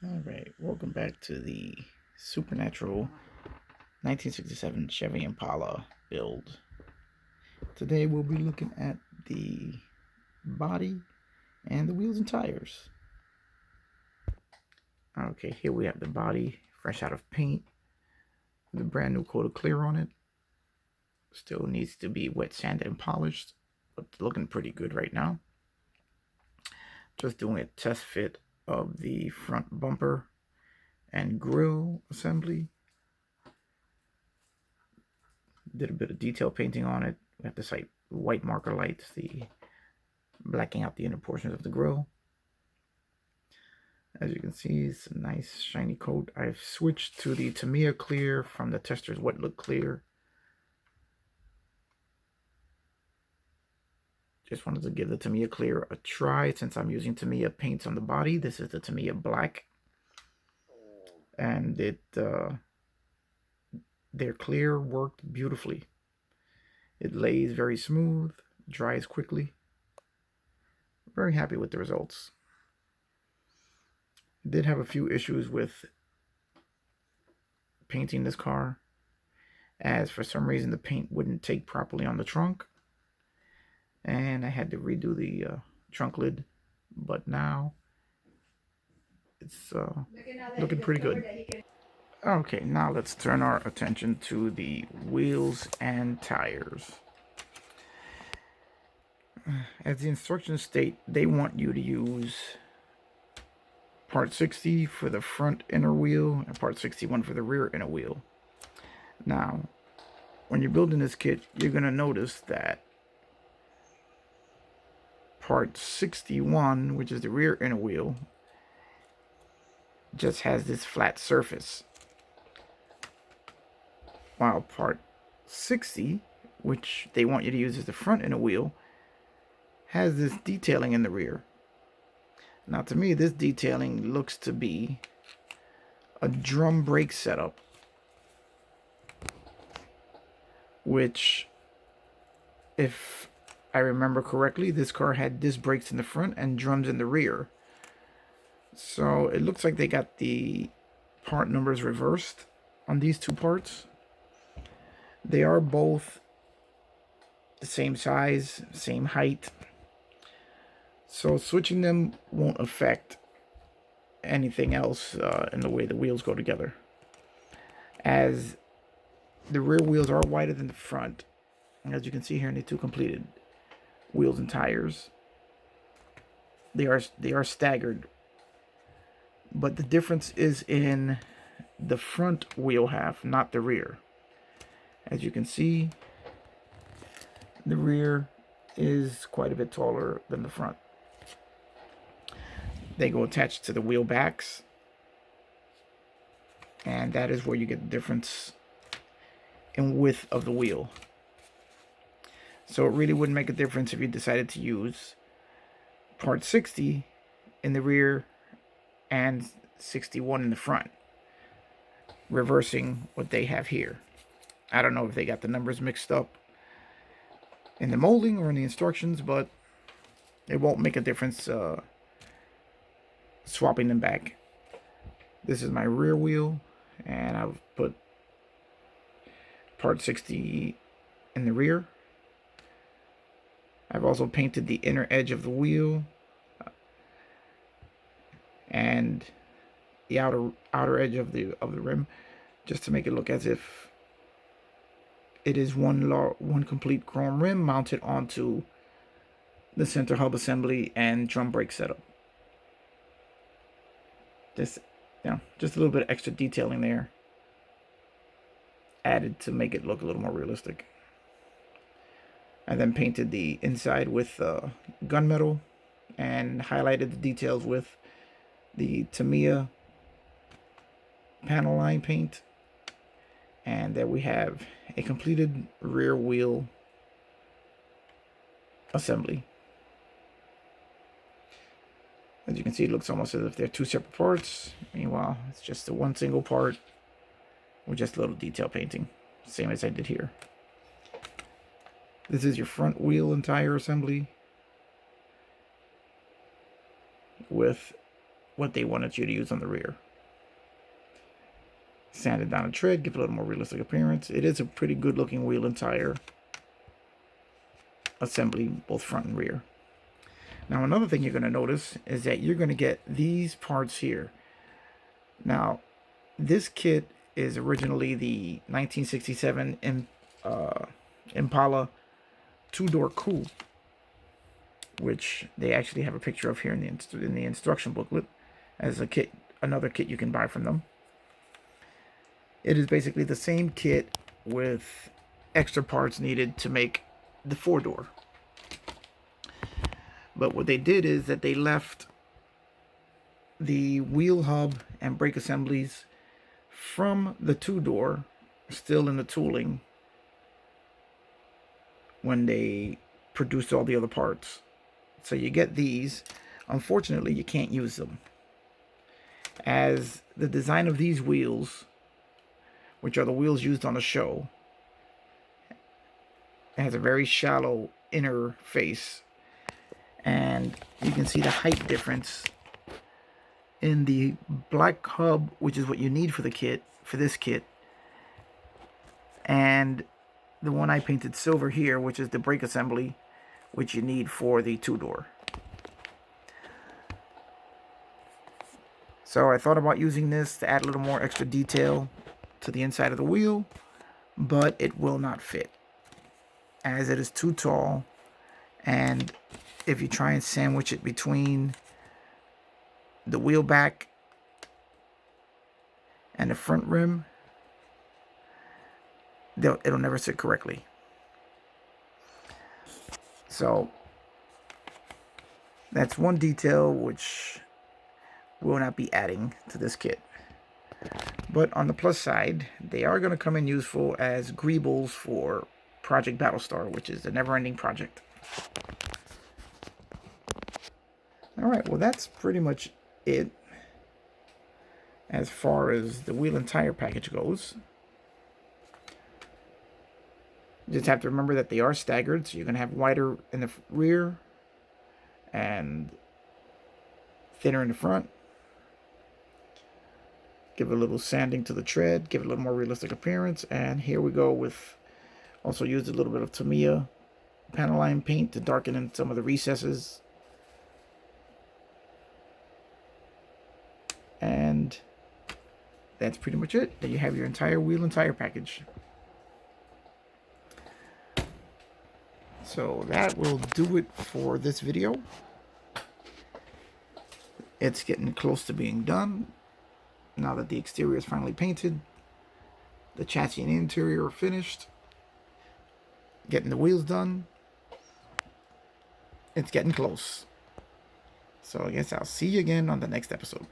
All right, welcome back to the supernatural 1967 Chevy Impala build. Today we'll be looking at the body and the wheels and tires. Okay, here we have the body, fresh out of paint, with a brand new coat of clear on it. Still needs to be wet sanded and polished, but looking pretty good right now. Just doing a test fit of the front bumper and grille assembly. Did a bit of detail painting on it. We have the white marker lights, the blacking out the inner portions of the grille. As you can see, it's a nice shiny coat. I've switched to the Tamiya clear from the Tester's wet look clear. Just wanted to give the Tamiya clear a try since I'm using Tamiya paints on the body. This is the Tamiya black, and their clear worked beautifully. It lays very smooth, dries quickly. Very happy with the results. Did have a few issues with painting this car, as for some reason the paint wouldn't take properly on the trunk, and I had to redo the trunk lid, but now it's looking pretty good. Okay, now let's turn our attention to the wheels and tires. As the instructions state, they want you to use part 60 for the front inner wheel and part 61 for the rear inner wheel. Now, when you're building this kit, you're going to notice that part 61, which is the rear inner wheel, just has this flat surface, while part 60, which they want you to use as the front inner wheel, has this detailing in the rear. Now, to me, this detailing looks to be a drum brake setup, which, if I remember correctly, this car had disc brakes in the front and drums in the rear. So it looks like they got the part numbers reversed on these two parts. They are both the same size, same height. So switching them won't affect anything else in the way the wheels go together. As the rear wheels are wider than the front, as you can see here in the two completed wheels and tires, they are staggered, but the difference is in the front wheel half, not the rear. As you can see, the rear is quite a bit taller than the front. They go attached to the wheel backs, and that is where you get the difference in width of the wheel. So it really wouldn't make a difference if you decided to use part 60 in the rear and 61 in the front, reversing what they have here. I don't know if they got the numbers mixed up in the molding or in the instructions, but it won't make a difference swapping them back. This is my rear wheel, and I've put part 60 in the rear. I've also painted the inner edge of the wheel and the outer edge of the rim, just to make it look as if it is one complete chrome rim mounted onto the center hub assembly and drum brake setup. Just a little bit of extra detailing there, added to make it look a little more realistic. I then painted the inside with gunmetal and highlighted the details with the Tamiya panel line paint. And there we have a completed rear wheel assembly. As you can see, it looks almost as if they're two separate parts. Meanwhile, it's just the one single part with just a little detail painting, same as I did here. This is your front wheel and tire assembly with what they wanted you to use on the rear. Sand it down the tread, give it a little more realistic appearance. It is a pretty good looking wheel and tire assembly, both front and rear. Now another thing you're going to notice is that you're going to get these parts here. Now this kit is originally the 1967 Impala two-door coupe, which they actually have a picture of here in the instruction booklet as a kit, another kit you can buy from them. It is basically the same kit with extra parts needed to make the four-door. But what they did is that they left the wheel hub and brake assemblies from the two-door still in the tooling when they produced all the other parts. So you get these. Unfortunately, you can't use them, as the design of these wheels, which are the wheels used on the show, has a very shallow inner face, and you can see the height difference in the black hub, which is what you need for the kit, for this kit, and the one I painted silver here, which is the brake assembly, which you need for the two-door. So I thought about using this to add a little more extra detail to the inside of the wheel, but it will not fit, as it is too tall, and if you try and sandwich it between the wheel back and the front rim, it'll never sit correctly. So that's one detail which we'll not be adding to this kit. But on the plus side, they are going to come in useful as greebles for Project Battlestar, which is a never-ending project. Alright, well that's pretty much it as far as the wheel and tire package goes. You just have to remember that they are staggered, so you're going to have wider in the rear and thinner in the front. Give it a little sanding to the tread, give it a little more realistic appearance, and here we go with, also used a little bit of Tamiya panel line paint to darken in some of the recesses. And that's pretty much it. Then you have your entire wheel and tire package. So that will do it for this video. It's getting close to being done. Now that the exterior is finally painted, the chassis and interior are finished, getting the wheels done, it's getting close. So I guess I'll see you again on the next episode.